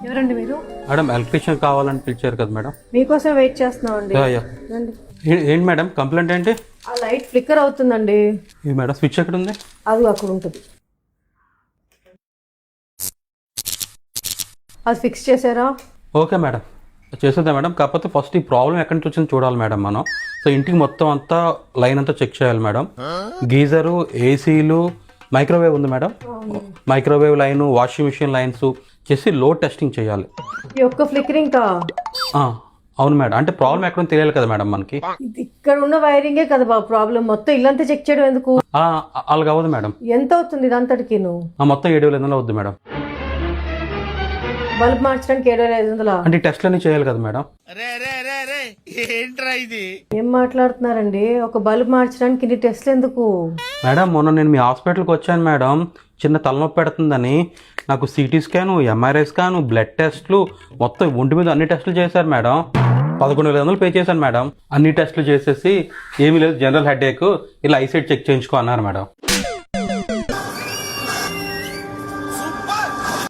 ఎవరండి మీరు? Madam electrician కావాలని పిలిచారు కదా మేడం. మీకోసం వెయిట్ చేస్తున్నాం అండి. యా. రండి. ఏంటి మేడం కంప్లైంట్ ఏంటి? ఆ లైట్ ఫ్లిక్కర్ అవుతుందండి. ఇది మేడం స్విచ్ ఎక్కడ ఉంది? అది అక్కడ ఉంటుంది. అది ఫిక్స్ చేశారా? ఓకే మేడం చేసేద్దాం మేడం. కాకపోతే ఫస్ట్ ఈ ప్రాబ్లం ఎక్కడి నుంచి వచ్చింది చూడాలి మేడం మనం. సో ఇంటికి మొత్తం అంతా లైన్ అంతా చెక్ చేయాలి మేడం. గీజరు, ఏసీలు, మైక్రోవేవ్ ఉంది madam. Microwave line, washing machine lines చేసి లోడ్ టెస్టింగ్ చేయాలి. ఈ ఒక్క ఫ్లిక్కరింగ్ కా? అవును మేడం. అంటే ప్రాబ్లం ఎక్కడ తెలియాలి కదా మేడం మనకి. ఇక్కడ ఉన్న వైరింగే కదా బాబు ప్రాబ్లం. మొత్తం ఇల్లంతా చెక్ చేయడం ఎందుకు? అలాగ అవ్వదు మేడం. ఎంత అవుతుంది ఇదంతటికి? మొత్తం 7,500 అవుద్ది మేడం. బల్బ్ మార్చడానికి 7,500? అంటే టెస్ట్లన్నీ చేయాలి కదా మేడం. ఏం మాట్లాడుతున్నారండి? ఒక బల్బ్ మార్చడానికి ఇన్ని టెస్ట్లు ఎందుకు? మేడం మొన్న నేను మీ హాస్పిటల్కి వచ్చాను మేడం. చిన్న తలనొప్పి పెడుతుందని నాకు city scan, MRI scan, blood టెస్ట్లు, మొత్తం ఒంటి మీద అన్ని టెస్టులు చేశారు మేడం. 11,500 పే చేశాను మేడం. అన్ని టెస్టులు చేసేసి ఏమీ లేదు, జనరల్ హెడేక్, ఇలా ఐసైట్ చెక్ చేయించుకో అన్నారు మేడం.